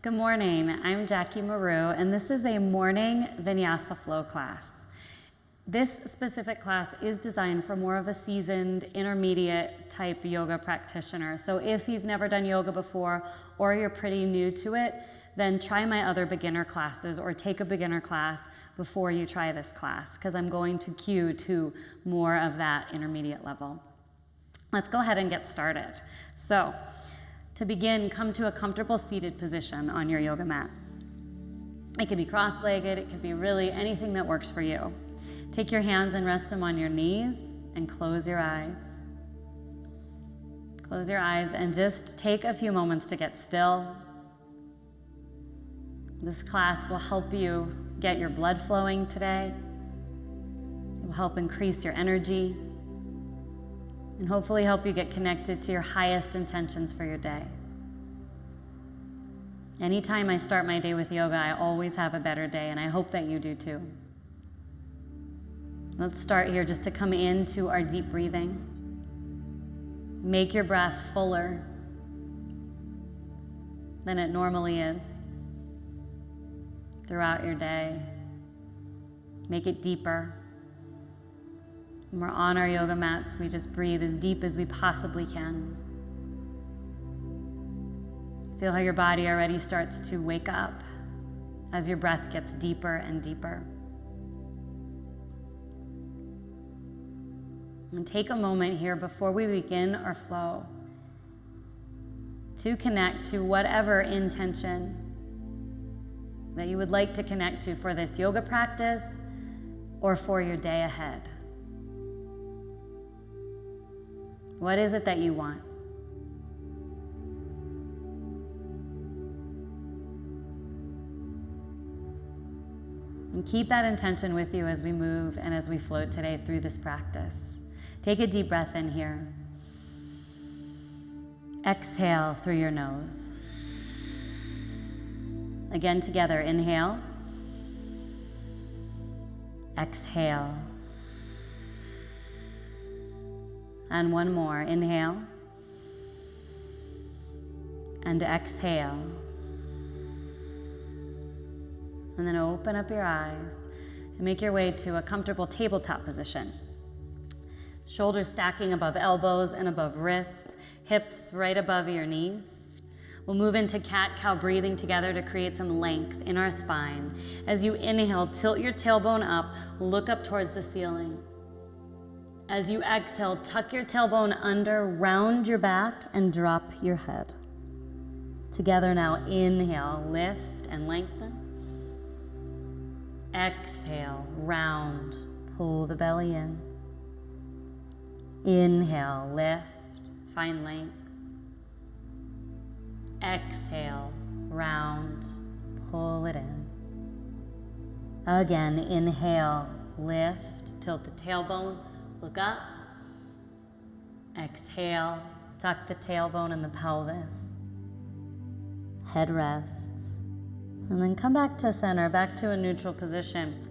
Good morning, I'm Jackie Mahrou, and this is a morning Vinyasa flow class. This specific class is designed for more of a seasoned, intermediate type yoga practitioner. So if you've never done yoga before or you're pretty new to it, then try my other beginner classes or take a beginner class before you try this class, because I'm going to cue to more of that intermediate level. Let's go ahead and get started. So, to begin, come to a comfortable seated position on your yoga mat. It could be cross-legged, it could be really anything that works for you. Take your hands and rest them on your knees and close your eyes. Close your eyes and just take a few moments to get still. This class will help you get your blood flowing today. It will help increase your energy and hopefully help you get connected to your highest intentions for your day. Anytime I start my day with yoga, I always have a better day, and I hope that you do too. Let's start here just to come into our deep breathing. Make your breath fuller than it normally is throughout your day. Make it deeper. When we're on our yoga mats, we just breathe as deep as we possibly can. Feel how your body already starts to wake up as your breath gets deeper and deeper. And take a moment here before we begin our flow to connect to whatever intention that you would like to connect to for this yoga practice or for your day ahead. What is it that you want? And keep that intention with you as we move and as we float today through this practice. Take a deep breath in here. Exhale through your nose. Again together, inhale. Exhale. And one more, inhale. And exhale. And then open up your eyes and make your way to a comfortable tabletop position. Shoulders stacking above elbows and above wrists, hips right above your knees. We'll move into cat-cow breathing together to create some length in our spine. As you inhale, tilt your tailbone up, look up towards the ceiling. As you exhale, tuck your tailbone under, round your back, and drop your head. Together now, inhale, lift and lengthen. Exhale, round, pull the belly in. Inhale, lift, find length. Exhale, round, pull it in. Again, inhale, lift, tilt the tailbone, look up. Exhale, tuck the tailbone in the pelvis. Head rests. And then come back to center, back to a neutral position.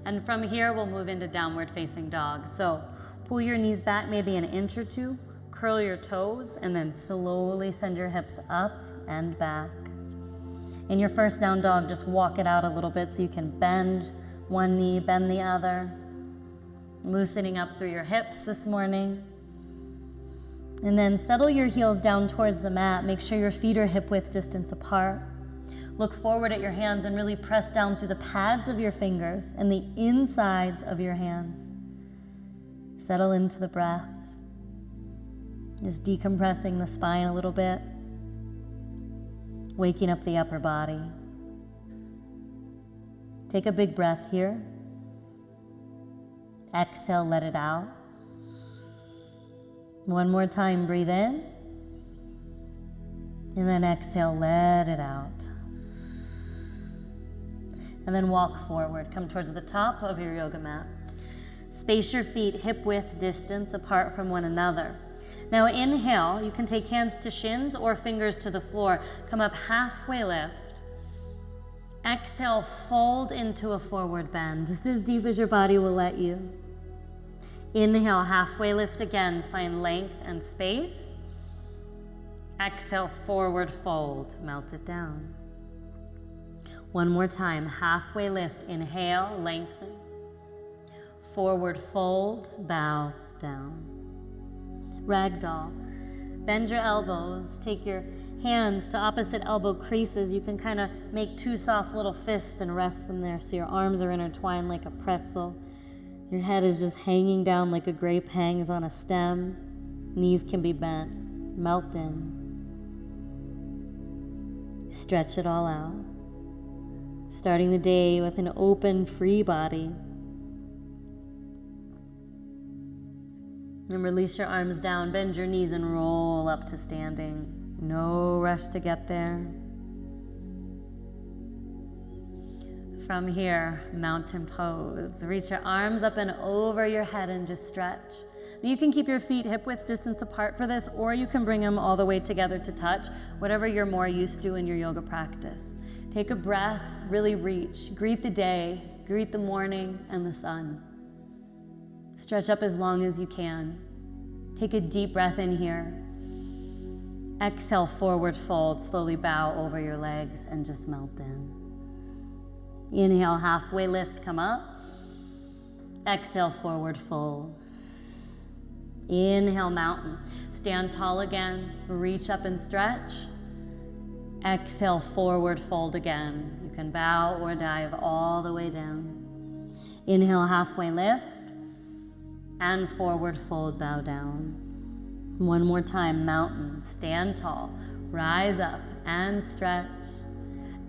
And from here, we'll move into downward facing dog. So pull your knees back maybe an inch or two, curl your toes, and then slowly send your hips up and back. In your first down dog, just walk it out a little bit so you can bend one knee, bend the other. Loosening up through your hips this morning. And then settle your heels down towards the mat. Make sure your feet are hip width distance apart. Look forward at your hands and really press down through the pads of your fingers and the insides of your hands. Settle into the breath. Just decompressing the spine a little bit. Waking up the upper body. Take a big breath here. Exhale, let it out. One more time, breathe in. And then exhale, let it out. And then walk forward. Come towards the top of your yoga mat. Space your feet hip width distance apart from one another. Now inhale, you can take hands to shins or fingers to the floor. Come up halfway lift. Exhale, fold into a forward bend, just as deep as your body will let you. Inhale, halfway lift again, find length and space. Exhale, forward fold, melt it down. One more time, halfway lift, inhale, lengthen. Forward fold, bow down. Ragdoll. Bend your elbows, take your hands to opposite elbow creases. You can kind of make two soft little fists and rest them there so your arms are intertwined like a pretzel. Your head is just hanging down like a grape hangs on a stem. Knees can be bent. Melt in. Stretch it all out. Starting the day with an open, free body. And release your arms down, bend your knees and roll up to standing. No rush to get there. From here, mountain pose. Reach your arms up and over your head and just stretch. You can keep your feet hip-width distance apart for this, or you can bring them all the way together to touch, whatever you're more used to in your yoga practice. Take a breath, really reach. Greet the day, greet the morning and the sun. Stretch up as long as you can. Take a deep breath in here. Exhale, forward fold. Slowly bow over your legs and just melt in. Inhale, halfway lift, come up. Exhale, forward fold. Inhale, mountain. Stand tall again. Reach up and stretch. Exhale, forward fold again. You can bow or dive all the way down. Inhale, halfway lift. And forward fold, bow down. One more time, mountain. Stand tall. Rise up and stretch.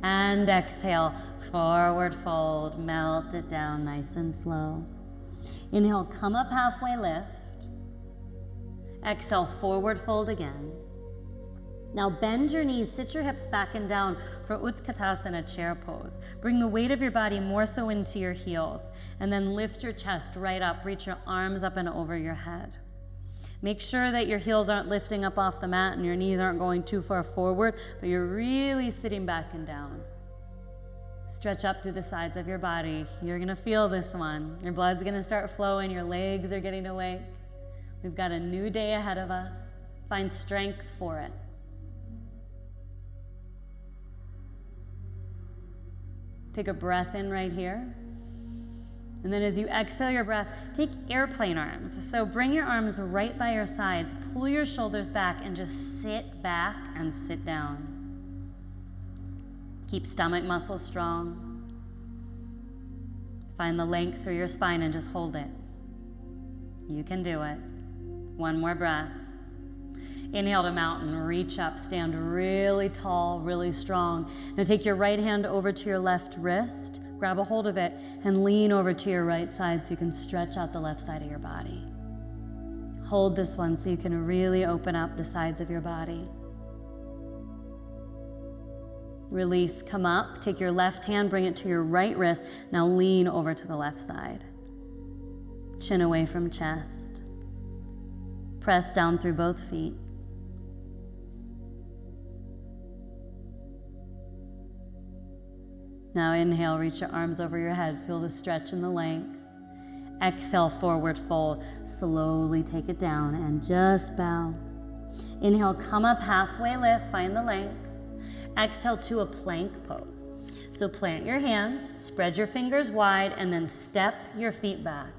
And exhale, forward fold. Melt it down nice and slow. Inhale, come up, halfway lift. Exhale, forward fold again. Now bend your knees, sit your hips back and down for Utkatasana, chair pose. Bring the weight of your body more so into your heels, and then lift your chest right up, reach your arms up and over your head. Make sure that your heels aren't lifting up off the mat and your knees aren't going too far forward, but you're really sitting back and down. Stretch up through the sides of your body. You're gonna feel this one. Your blood's gonna start flowing, your legs are getting awake. We've got a new day ahead of us. Find strength for it. Take a breath in right here. And then as you exhale your breath, take airplane arms. So bring your arms right by your sides, pull your shoulders back and just sit back and sit down. Keep stomach muscles strong. Find the length through your spine and just hold it. You can do it. One more breath. Inhale to mountain, reach up, stand really tall, really strong. Now take your right hand over to your left wrist, grab a hold of it, and lean over to your right side so you can stretch out the left side of your body. Hold this one so you can really open up the sides of your body. Release, come up, take your left hand, bring it to your right wrist. Now lean over to the left side. Chin away from chest. Press down through both feet. Now inhale, reach your arms over your head. Feel the stretch and the length. Exhale, forward fold. Slowly take it down and just bow. Inhale, come up, halfway lift, find the length. Exhale to a plank pose. So plant your hands, spread your fingers wide, and then step your feet back.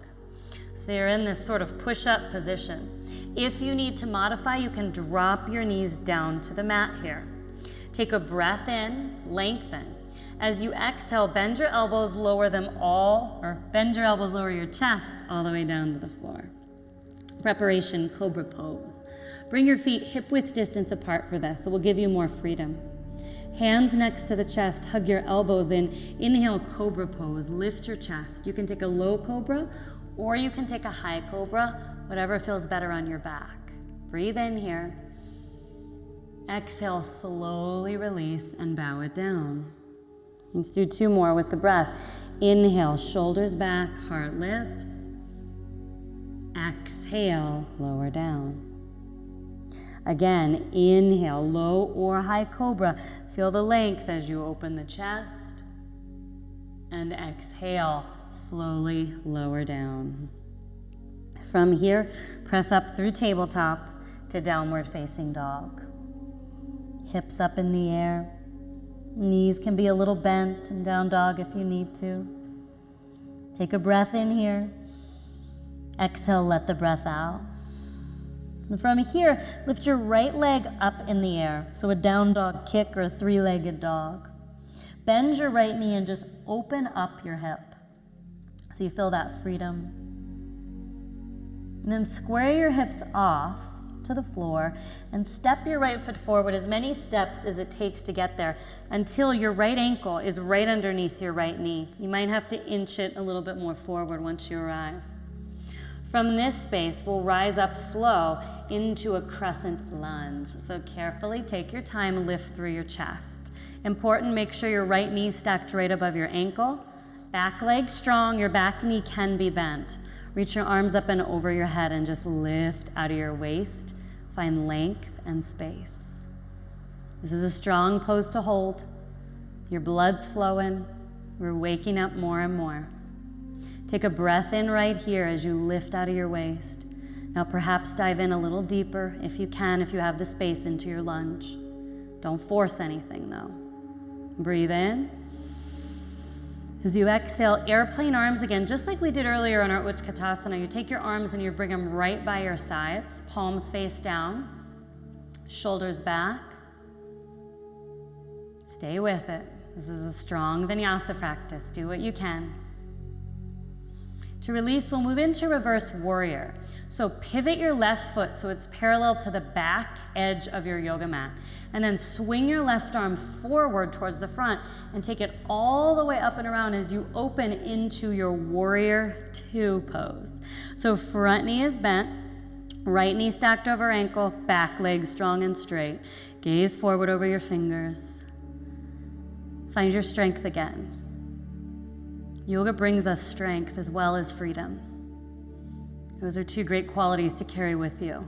So you're in this sort of push-up position. If you need to modify, you can drop your knees down to the mat here. Take a breath in, lengthen. As you exhale, bend your elbows, lower your chest all the way down to the floor. Preparation, cobra pose. Bring your feet hip-width distance apart for this, so we'll give you more freedom. Hands next to the chest, hug your elbows in. Inhale, cobra pose, lift your chest. You can take a low cobra, or you can take a high cobra, whatever feels better on your back. Breathe in here. Exhale, slowly release and bow it down. Let's do two more with the breath. Inhale, shoulders back, heart lifts. Exhale, lower down. Again, inhale, low or high cobra. Feel the length as you open the chest. And exhale, slowly lower down. From here, press up through tabletop to downward facing dog. Hips up in the air. Knees can be a little bent and down dog if you need to. Take a breath in here. Exhale, let the breath out. And from here, lift your right leg up in the air. So a down dog kick or a three-legged dog. Bend your right knee and just open up your hip. So you feel that freedom. And then square your hips off to the floor and step your right foot forward as many steps as it takes to get there until your right ankle is right underneath your right knee. You might have to inch it a little bit more forward once you arrive. From this space, we'll rise up slow into a crescent lunge. So carefully take your time, lift through your chest. Important, make sure your right knee is stacked right above your ankle. Back leg strong, your back knee can be bent. Reach your arms up and over your head and just lift out of your waist. Find length and space. This is a strong pose to hold. Your blood's flowing. We're waking up more and more. Take a breath in right here as you lift out of your waist. Now perhaps dive in a little deeper if you can, if you have the space into your lunge. Don't force anything though. Breathe in. As you exhale, airplane arms again, just like we did earlier on our Utkatasana. You take your arms and you bring them right by your sides, palms face down, shoulders back. Stay with it. This is a strong vinyasa practice. Do what you can. To release, we'll move into reverse warrior. So pivot your left foot so it's parallel to the back edge of your yoga mat. And then swing your left arm forward towards the front and take it all the way up and around as you open into your warrior two pose. So front knee is bent, right knee stacked over ankle, back leg strong and straight. Gaze forward over your fingers. Find your strength again. Yoga brings us strength as well as freedom. Those are two great qualities to carry with you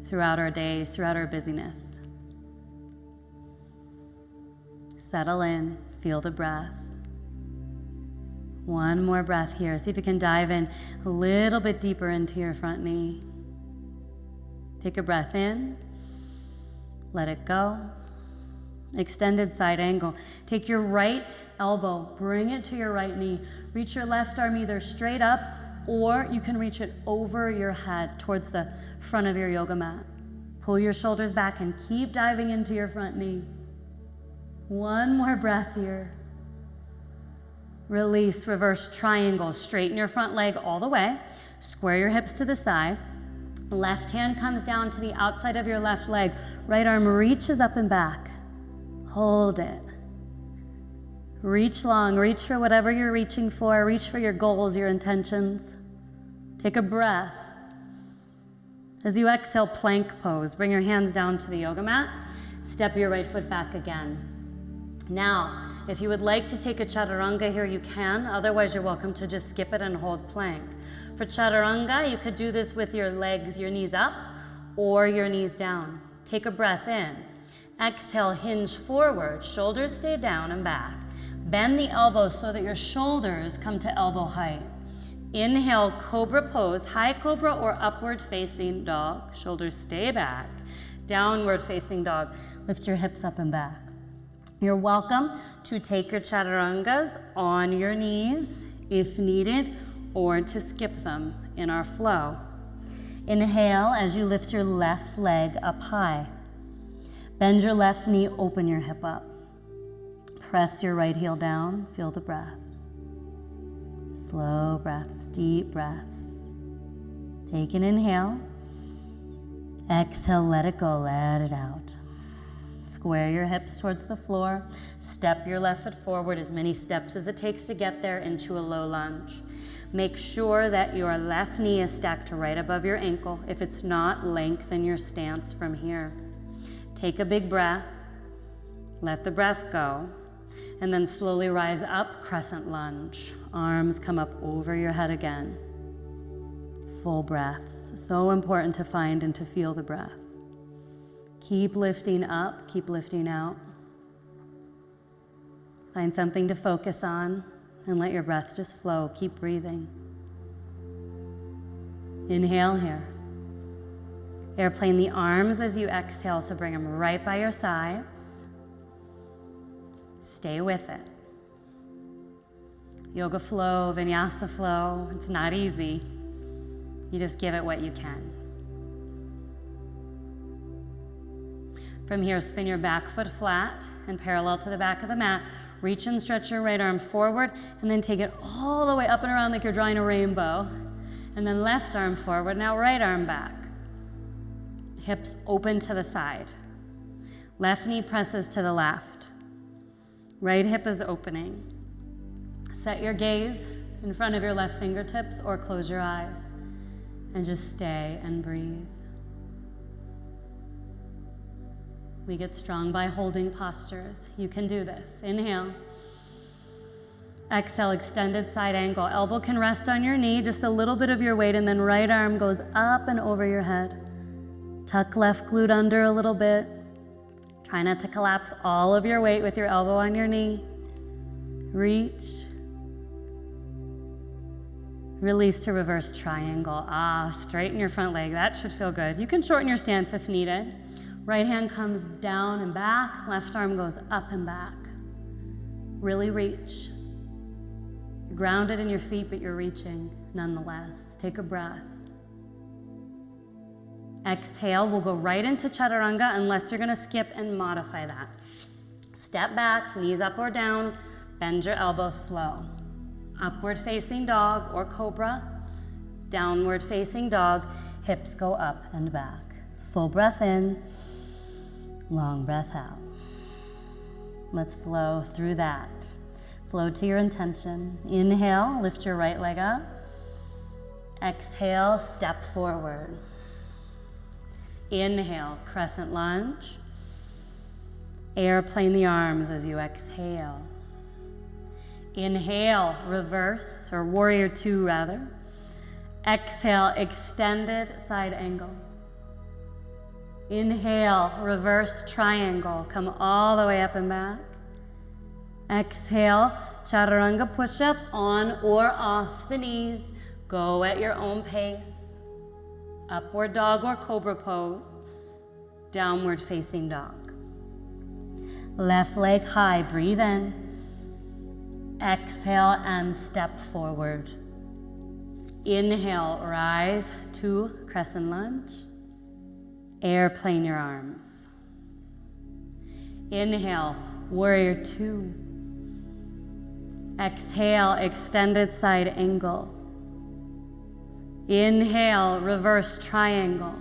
throughout our days, throughout our busyness. Settle in, feel the breath. One more breath here. See if you can dive in a little bit deeper into your front knee. Take a breath in, let it go. Extended side angle. Take your right elbow, bring it to your right knee. Reach your left arm either straight up or you can reach it over your head towards the front of your yoga mat. Pull your shoulders back and keep diving into your front knee. One more breath here. Release, reverse triangle. Straighten your front leg all the way. Square your hips to the side. Left hand comes down to the outside of your left leg. Right arm reaches up and back. Hold it. Reach long, reach for whatever you're reaching for, reach for your goals, your intentions. Take a breath. As you exhale, plank pose. Bring your hands down to the yoga mat. Step your right foot back again. Now, if you would like to take a chaturanga here, you can. Otherwise, you're welcome to just skip it and hold plank. For chaturanga, you could do this with your legs, your knees up, or your knees down. Take a breath in. Exhale, hinge forward, shoulders stay down and back. Bend the elbows so that your shoulders come to elbow height. Inhale, cobra pose, high cobra or upward facing dog. Shoulders stay back. Downward facing dog. Lift your hips up and back. You're welcome to take your chaturangas on your knees if needed or to skip them in our flow. Inhale as you lift your left leg up high. Bend your left knee, open your hip up. Press your right heel down, feel the breath. Slow breaths, deep breaths. Take an inhale. Exhale, let it go, let it out. Square your hips towards the floor. Step your left foot forward as many steps as it takes to get there into a low lunge. Make sure that your left knee is stacked right above your ankle. If it's not, lengthen your stance from here. Take a big breath, let the breath go, and then slowly rise up, crescent lunge. Arms come up over your head again. Full breaths, so important to find and to feel the breath. Keep lifting up, keep lifting out. Find something to focus on and let your breath just flow. Keep breathing. Inhale here. Airplane the arms as you exhale, so bring them right by your sides. Stay with it. Yoga flow, vinyasa flow, it's not easy. You just give it what you can. From here, spin your back foot flat and parallel to the back of the mat. Reach and stretch your right arm forward, and then take it all the way up and around like you're drawing a rainbow. And then left arm forward, now right arm back. Hips open to the side. Left knee presses to the left. Right hip is opening. Set your gaze in front of your left fingertips or close your eyes and just stay and breathe. We get strong by holding postures. You can do this. Inhale. Exhale, extended side angle. Elbow can rest on your knee, just a little bit of your weight, and then right arm goes up and over your head. Tuck left glute under a little bit. Try not to collapse all of your weight with your elbow on your knee. Reach. Release to reverse triangle. Straighten your front leg. That should feel good. You can shorten your stance if needed. Right hand comes down and back. Left arm goes up and back. Really reach. You're grounded in your feet, but you're reaching nonetheless. Take a breath. Exhale, we'll go right into chaturanga unless you're gonna skip and modify that. Step back, knees up or down, bend your elbows slow. Upward facing dog or cobra, downward facing dog, hips go up and back. Full breath in, long breath out. Let's flow through that. Flow to your intention. Inhale, lift your right leg up. Exhale, step forward. Inhale, crescent lunge. Airplane the arms as you exhale. Inhale, reverse, or warrior two rather. Exhale, extended side angle. Inhale, reverse triangle. Come all the way up and back. Exhale, chaturanga push-up on or off the knees. Go at your own pace. Upward dog or cobra pose. Downward facing dog. Left leg high, breathe in. Exhale and step forward. Inhale, rise to crescent lunge. Airplane your arms. Inhale, warrior two. Exhale, extended side angle. Inhale, reverse triangle.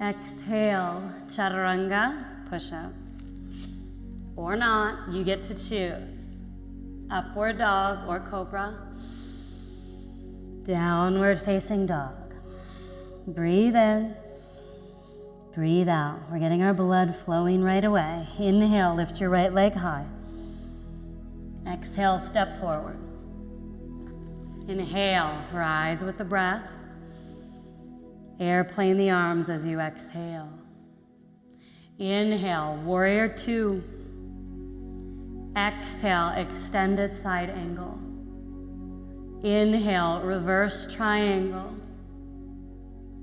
Exhale, chaturanga, push up. Or not, you get to choose. Upward dog or cobra. Downward facing dog. Breathe in, breathe out. We're getting our blood flowing right away. Inhale, lift your right leg high. Exhale, step forward. Inhale, rise with the breath. Airplane the arms as you exhale. Inhale, warrior two. Exhale, extended side angle. Inhale, reverse triangle.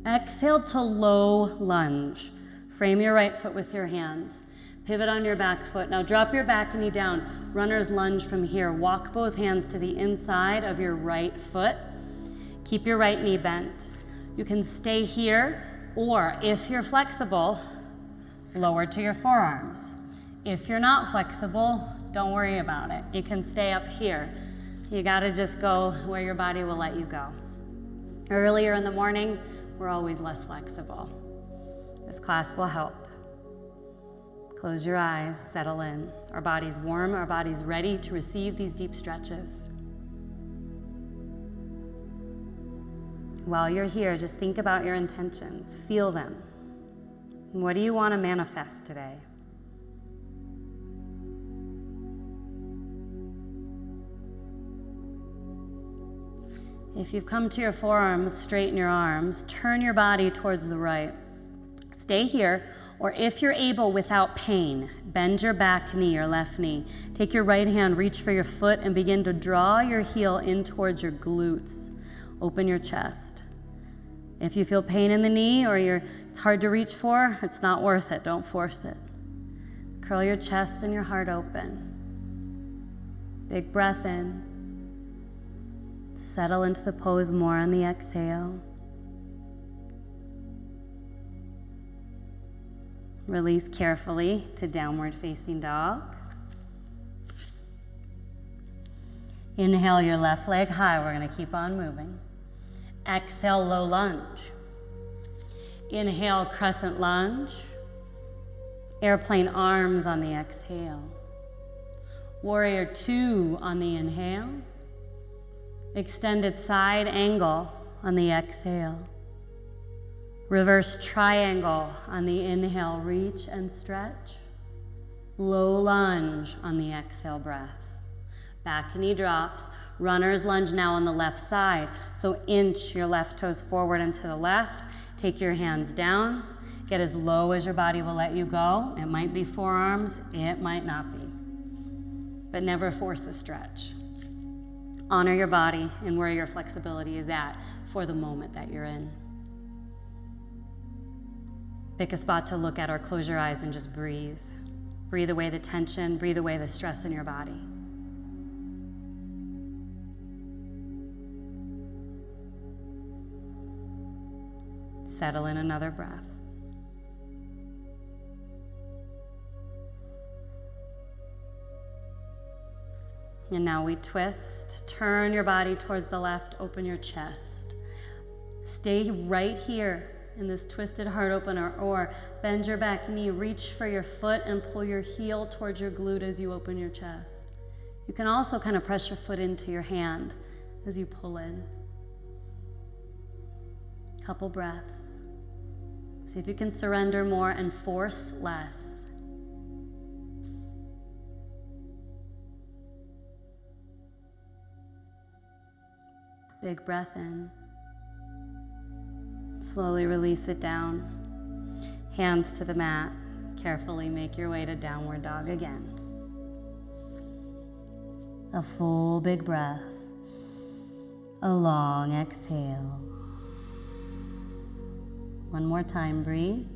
Exhale to low lunge. Frame your right foot with your hands. Pivot on your back foot. Now drop your back knee down. Runner's lunge from here. Walk both hands to the inside of your right foot. Keep your right knee bent. You can stay here, or if you're flexible, lower to your forearms. If you're not flexible, don't worry about it. You can stay up here. You gotta just go where your body will let you go. Earlier in the morning, we're always less flexible. This class will help. Close your eyes, settle in. Our body's warm, our body's ready to receive these deep stretches. While you're here, just think about your intentions, feel them. What do you want to manifest today? If you've come to your forearms, straighten your arms, turn your body towards the right. Stay here, or if you're able without pain, bend your back knee or left knee. Take your right hand, reach for your foot, and begin to draw your heel in towards your glutes. Open your chest. If you feel pain in the knee or it's hard to reach for, it's not worth it. Don't force it. Curl your chest and your heart open. Big breath in. Settle into the pose more on the exhale. Release carefully to downward facing dog. Inhale your left leg high. We're going to keep on moving. Exhale, low lunge. Inhale, crescent lunge. Airplane arms on the exhale. Warrior 2 on the inhale. Extended side angle on the exhale. Reverse triangle on the inhale, reach and stretch. Low lunge on the exhale breath. Back knee drops. Runner's lunge now on the left side. So inch your left toes forward and to the left. Take your hands down. Get as low as your body will let you go. It might be forearms, it might not be. But never force a stretch. Honor your body and where your flexibility is at for the moment that you're in. Pick a spot to look at or close your eyes and just breathe. Breathe away the tension, breathe away the stress in your body. Settle in another breath. And now we twist. Turn your body towards the left, open your chest. Stay right here in this twisted heart opener, or bend your back knee, reach for your foot and pull your heel towards your glute as you open your chest. You can also kind of press your foot into your hand as you pull in. Couple breaths. See if you can surrender more and force less. Big breath in. Slowly release it down. Hands to the mat. Carefully make your way to downward dog again. A full big breath. A long exhale. One more time, breathe.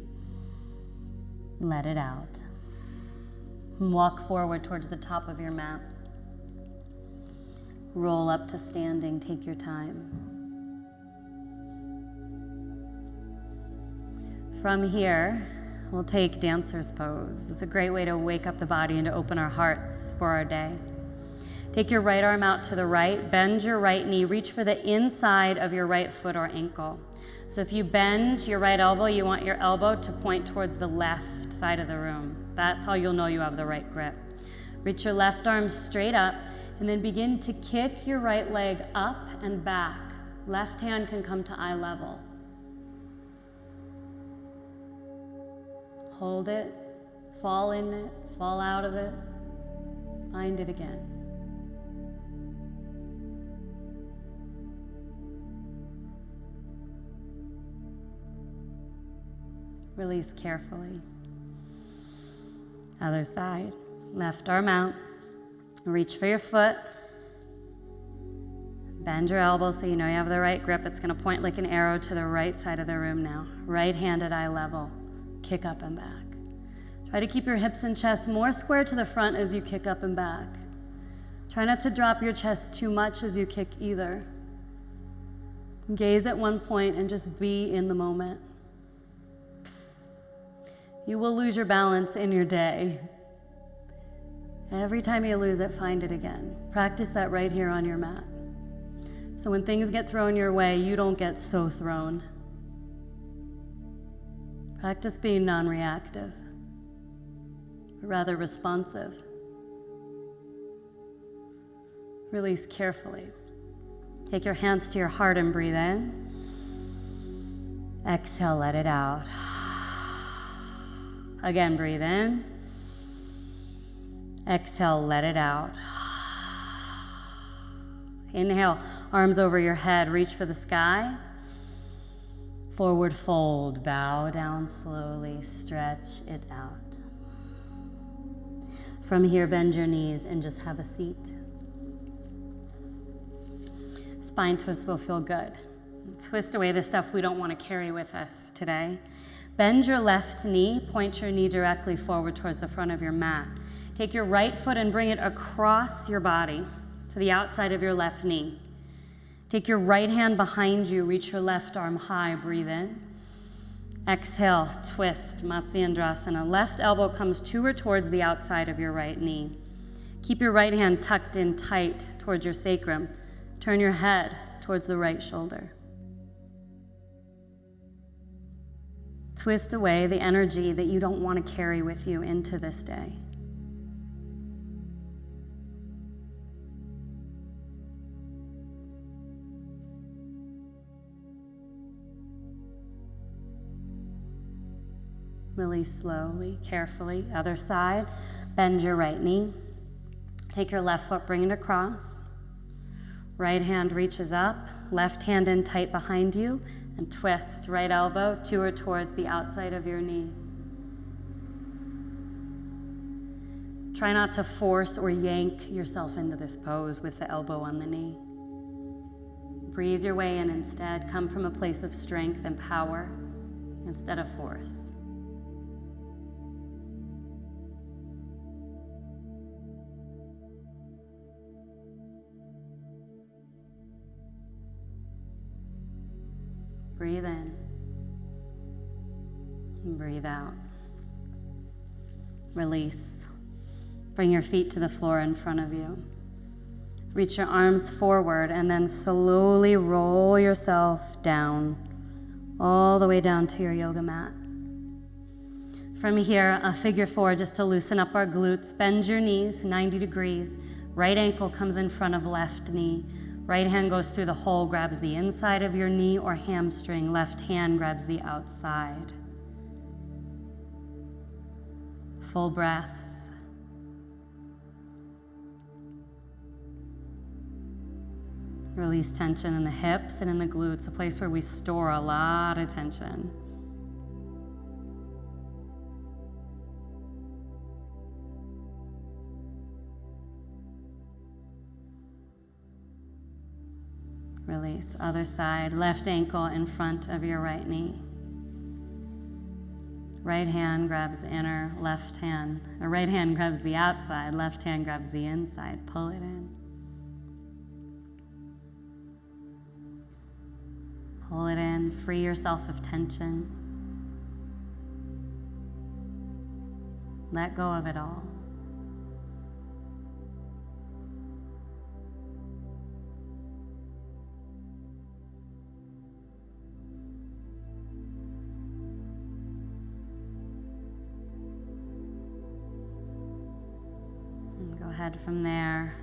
Let it out. Walk forward towards the top of your mat. Roll up to standing, take your time. From here, we'll take dancer's pose. It's a great way to wake up the body and to open our hearts for our day. Take your right arm out to the right, bend your right knee, reach for the inside of your right foot or ankle. So if you bend your right elbow, you want your elbow to point towards the left side of the room. That's how you'll know you have the right grip. Reach your left arm straight up and then begin to kick your right leg up and back. Left hand can come to eye level. Hold it, fall in it, fall out of it, find it again. Release carefully. Other side. Left arm out. Reach for your foot. Bend your elbow so you know you have the right grip. It's going to point like an arrow to the right side of the room now. Right hand at eye level. Kick up and back. Try to keep your hips and chest more square to the front as you kick up and back. Try not to drop your chest too much as you kick either. Gaze at one point and just be in the moment. You will lose your balance in your day. Every time you lose it, find it again. Practice that right here on your mat. So when things get thrown your way, you don't get so thrown. Practice being non-reactive, but rather responsive. Release carefully. Take your hands to your heart and breathe in. Exhale, let it out. Again, breathe in. Exhale, let it out. Inhale, arms over your head, reach for the sky. Forward fold, bow down slowly, stretch it out. From here, bend your knees and just have a seat. Spine twists will feel good. Twist away the stuff we don't want to carry with us today. Bend your left knee, point your knee directly forward towards the front of your mat. Take your right foot and bring it across your body to the outside of your left knee. Take your right hand behind you, reach your left arm high, breathe in. Exhale, twist, Matsyendrasana. Left elbow comes to or towards the outside of your right knee. Keep your right hand tucked in tight towards your sacrum. Turn your head towards the right shoulder. Twist away the energy that you don't want to carry with you into this day. Release slowly, carefully. Other side, bend your right knee. Take your left foot, bring it across. Right hand reaches up, left hand in tight behind you, and twist. Right elbow to or towards the outside of your knee. Try not to force or yank yourself into this pose with the elbow on the knee. Breathe your way in instead. Come from a place of strength and power instead of force. Breathe in and breathe out. Release. Bring your feet to the floor in front of you. Reach your arms forward and then slowly roll yourself down, all the way down to your yoga mat. From here, a figure four just to loosen up our glutes. Bend your knees 90 degrees. Right ankle comes in front of left knee. Right hand goes through the hole, grabs the inside of your knee or hamstring. Left hand grabs the outside. Full breaths. Release tension in the hips and in the glutes, a place where we store a lot of tension. Release. Other side, left ankle in front of your right knee. Right hand grabs inner, left hand, or right hand grabs the outside, left hand grabs the inside. Pull it in. Pull it in, free yourself of tension. Let go of it all. And go ahead from there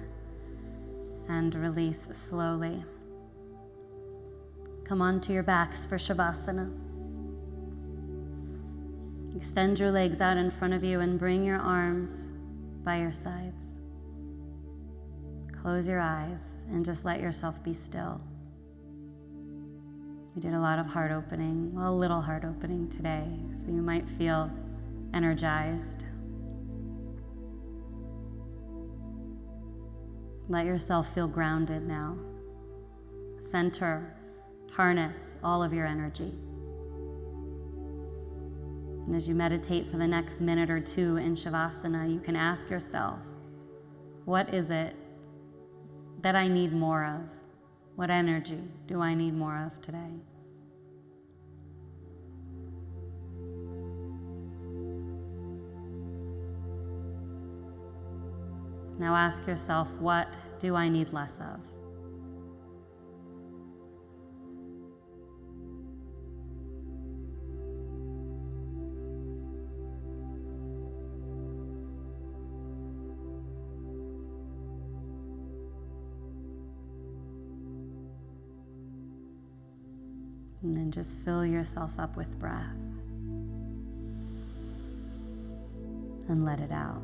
and release slowly. Come onto your backs for Shavasana. Extend your legs out in front of you and bring your arms by your sides. Close your eyes and just let yourself be still. We did a lot of heart opening, well, a little heart opening today, so you might feel energized. Let yourself feel grounded now. Center. Harness all of your energy. And as you meditate for the next minute or two in Shavasana, you can ask yourself, what is it that I need more of? What energy do I need more of today? Now ask yourself, what do I need less of? And then just fill yourself up with breath and let it out.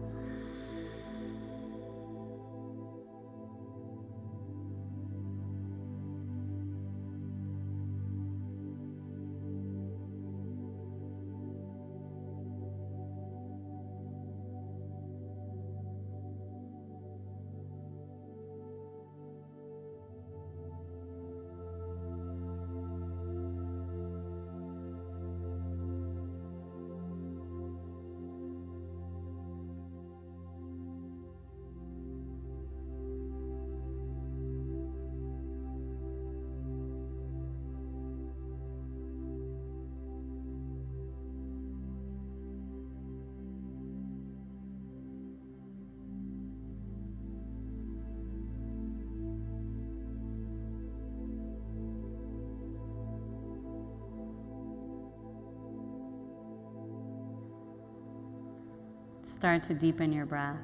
start to deepen your breath.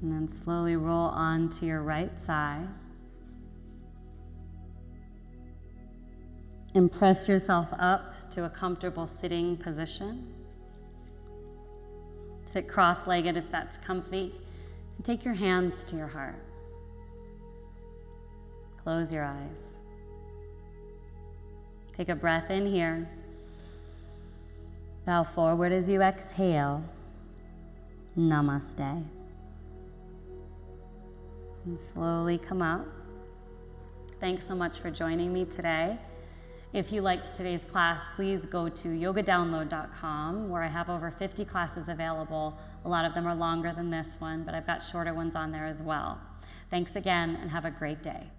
And then slowly roll onto your right side. And press yourself up to a comfortable sitting position. Sit cross-legged if that's comfy. And take your hands to your heart. Close your eyes. Take a breath in here. Bow forward as you exhale. Namaste. And slowly come up. Thanks so much for joining me today. If you liked today's class, please go to yogadownload.com, where I have over 50 classes available. A lot of them are longer than this one, but I've got shorter ones on there as well. Thanks again, and have a great day.